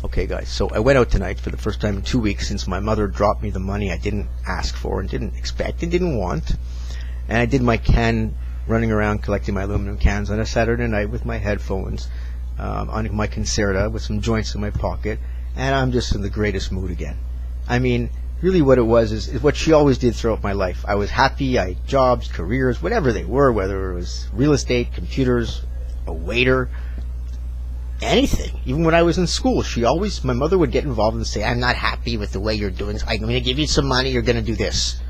Okay, guys, so I went out tonight for the first time in 2 weeks since my mother dropped me the money I didn't ask for and didn't expect and didn't want. And I did my running around collecting my aluminum cans on a Saturday night with my headphones on my Concerta with some joints in my pocket, and I'm just in the greatest mood again. I mean, really what it was is what she always did throughout my life. I was happy, I had jobs, careers, whatever they were, whether it was real estate, computers, a waiter, anything. Even when I was in school, my mother would get involved and say, I'm not happy with the way you're doing, so I'm going to give you some money, you're going to do this.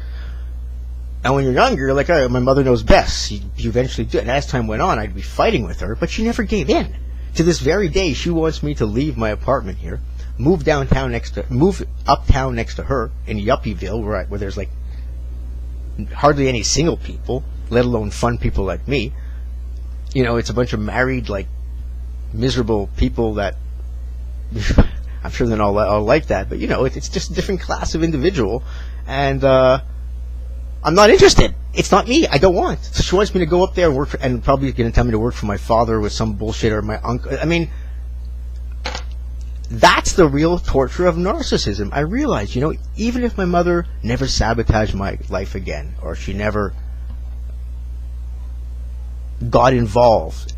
And when you're younger, you're like, all right, my mother knows best. You eventually do it. And as time went on, I'd be fighting with her, but she never gave in. To this very day, she wants me to leave my apartment here, move uptown next to her in Yuppieville, where there's like hardly any single people, let alone fun people like me. You know, it's a bunch of married, like, miserable people that I'm sure they're not all like that, but you know, it's just a different class of individual, and I'm not interested. It's not me. I don't want. So she wants me to go up there and work and probably going to tell me to work for my father with some bullshit, or my uncle. I mean, that's the real torture of narcissism. I realize, you know, even if my mother never sabotaged my life again, or she never got involved,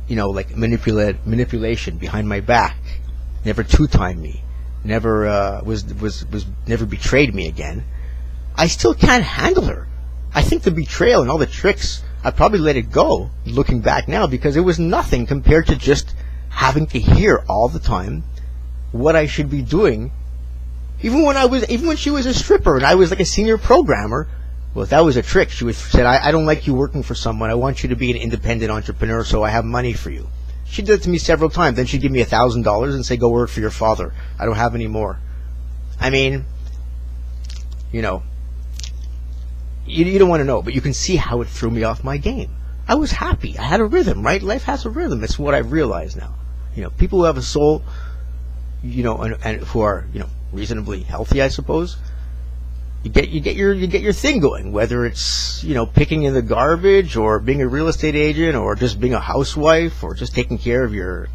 you know, like manipulation behind my back, never two-timed me, never never betrayed me again, I still can't handle her. I think the betrayal and all the tricks, I'd probably let it go looking back now, because it was nothing compared to just having to hear all the time what I should be doing. Even when she was a stripper and I was like a senior programmer, well, if that was a trick, she would say, I don't like you working for someone. I want you to be an independent entrepreneur, so I have money for you. She did it to me several times. Then she'd give me $1,000 and say, go work for your father. I don't have any more. I mean, you know, you don't want to know, but you can see how it threw me off my game. I was happy. I had a rhythm, right? Life has a rhythm. It's what I've realized now. You know, people who have a soul, you know, and who are, you know, reasonably healthy, I suppose, you get your thing going, whether it's, you know, picking in the garbage, or being a real estate agent, or just being a housewife, or just taking care of your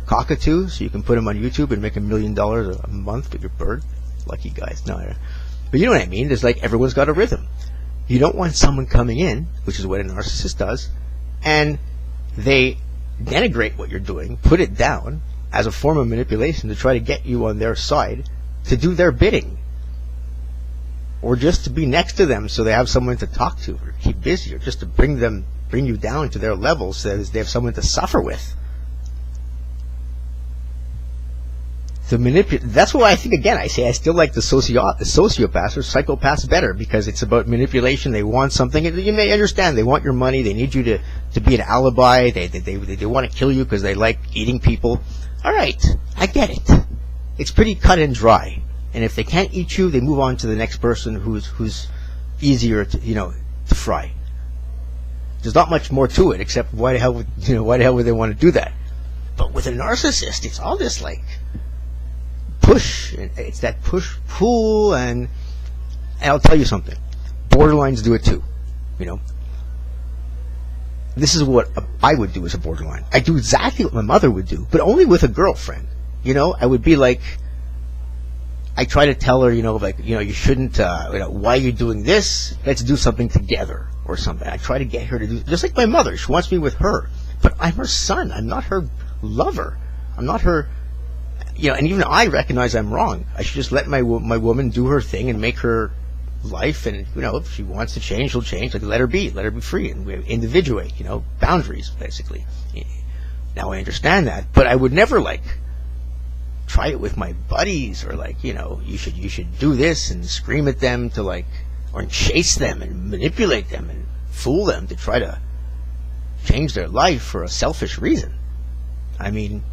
cockatoo so you can put them on YouTube and make $1 million a month with your bird. Lucky guys. No, but you know what I mean. There's like, everyone's got a rhythm. You don't want someone coming in, which is what a narcissist does, and they denigrate what you're doing, put it down as a form of manipulation to try to get you on their side, to do their bidding, or just to be next to them so they have someone to talk to or keep busy, or just to bring you down to their level so that they have someone to suffer with. That's why I think, again, I say I still like the sociopaths or psychopaths better, because it's about manipulation. They want something. You may understand. They want your money. They need you to be an alibi. They want to kill you because they like eating people. All right, I get it. It's pretty cut and dry. And if they can't eat you, they move on to the next person who's easier to fry. There's not much more to it, except why the hell would they want to do that? But with a narcissist, it's all this like push. It's that push pull, and I'll tell you something. Borderlines do it too. You know, this is what I would do as a borderline. I do exactly what my mother would do, but only with a girlfriend. You know, I would be like, I try to tell her, you shouldn't, why are you doing this? Let's do something together or something. I try to get her to do, just like my mother. She wants me with her, but I'm her son. I'm not her lover. I'm not her, and even I recognize I'm wrong. I should just let my woman do her thing and make her life, and, if she wants to change, she'll change. Like, let her be free, and we individuate, boundaries, basically. Now I understand that, but I would never, try it with my buddies, or you should do this and scream at them or chase them and manipulate them and fool them to try to change their life for a selfish reason. I mean,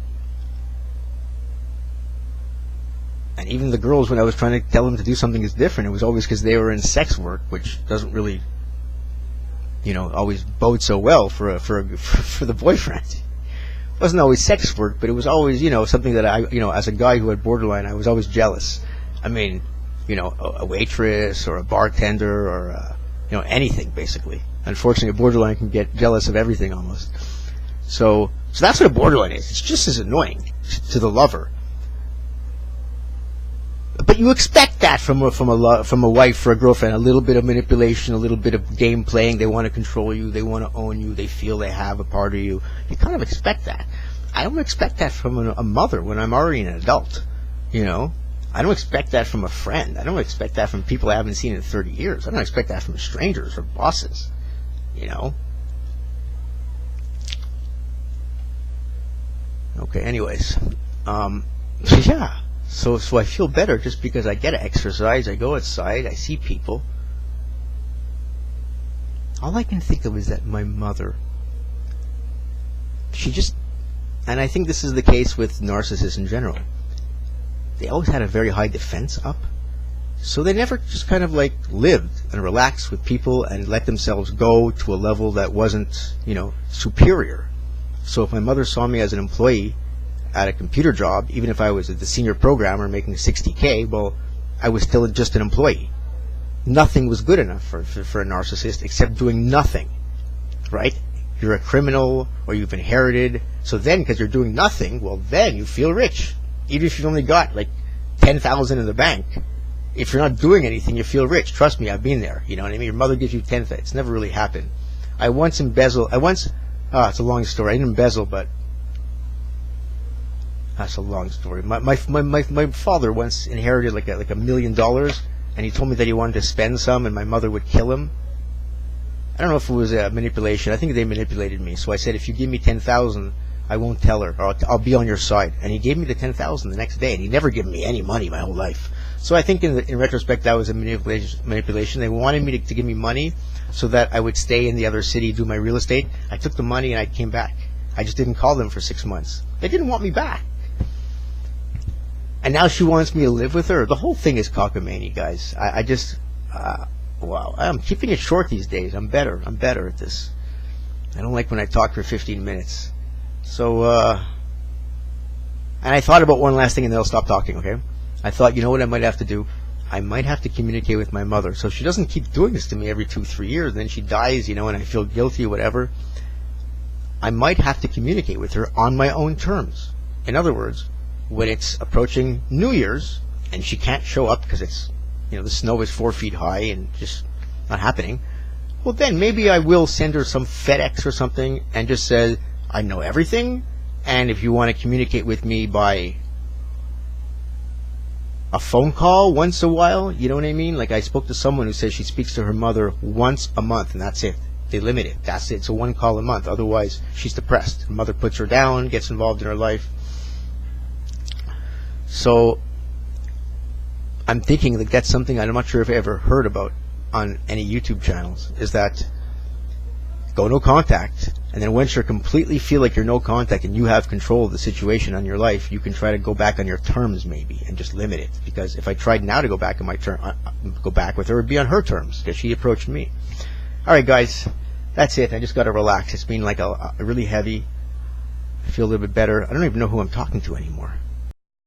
and even the girls, when I was trying to tell them to do something that's different, it was always because they were in sex work, which doesn't really always bode so well for the boyfriend. It wasn't always sex work, but it was always, something that I, as a guy who had borderline, I was always jealous. I mean, a waitress or a bartender or, anything, basically. Unfortunately, a borderline can get jealous of everything almost. So that's what a borderline is. It's just as annoying. to the lover. But you expect that from a wife or a girlfriend, a little bit of manipulation, a little bit of game playing. They want to control you, they want to own you, they feel they have a part of you. You kind of expect that. I don't expect that from a mother when I'm already an adult, you know. I don't expect that from a friend. I don't expect that from people I haven't seen in 30 years. I don't expect that from strangers or bosses, you know. Okay, anyways, yeah. So I feel better just because I get to exercise, I go outside, I see people. All I can think of is that my mother, she just, and I think this is the case with narcissists in general, they always had a very high defense up. So they never just kind of like lived and relaxed with people and let themselves go to a level that wasn't, you know, superior. So if my mother saw me as an employee at a computer job, even if I was the senior programmer making 60K, well, I was still just an employee. Nothing was good enough for a narcissist except doing nothing, right? You're a criminal or you've inherited. So then, because you're doing nothing, well, then you feel rich. Even if you've only got like 10,000 in the bank, if you're not doing anything, you feel rich. Trust me, I've been there. You know what I mean? Your mother gives you 10,000. It's never really happened. I once embezzled. It's a long story. I didn't embezzle, but that's a long story. My father once inherited like $1 million, and he told me that he wanted to spend some, and my mother would kill him. I don't know if it was a manipulation. I think they manipulated me. So I said, if you give me 10,000, I won't tell her, or I'll be on your side. And he gave me the 10,000 the next day, and he never given me any money my whole life. So I think in retrospect that was a manipulation. They wanted me to give me money so that I would stay in the other city, do my real estate. I took the money and I came back. I just didn't call them for 6 months. They didn't want me back. And now she wants me to live with her. The whole thing is cockamamie, guys. Wow. I'm keeping it short these days. I'm better at this. I don't like when I talk for 15 minutes. So, and I thought about one last thing and then I'll stop talking, okay? I thought, you know what I might have to do? I might have to communicate with my mother. So she doesn't keep doing this to me every 2-3 years. And then she dies, you know, and I feel guilty or whatever. I might have to communicate with her on my own terms. In other words, when it's approaching New Year's and she can't show up because it's, you know, the snow is 4 feet high and just not happening, well then maybe I will send her some FedEx or something and just say, I know everything, and if you want to communicate with me by a phone call once a while, you know what I mean? Like I spoke to someone who says she speaks to her mother once a month and that's it. They limit it. That's it. So 1 call a month. Otherwise, she's depressed. Her mother puts her down, gets involved in her life. So I'm thinking like that's something I'm not sure if I ever heard about on any YouTube channels, is that go no contact, and then once you completely feel like you're no contact and you have control of the situation on your life, you can try to go back on your terms maybe and just limit it. Because if I tried now to go back on my go back with her, it would be on her terms because she approached me. All right, guys, that's it. I just got to relax. It's been like a really heavy. I feel a little bit better. I don't even know who I'm talking to anymore.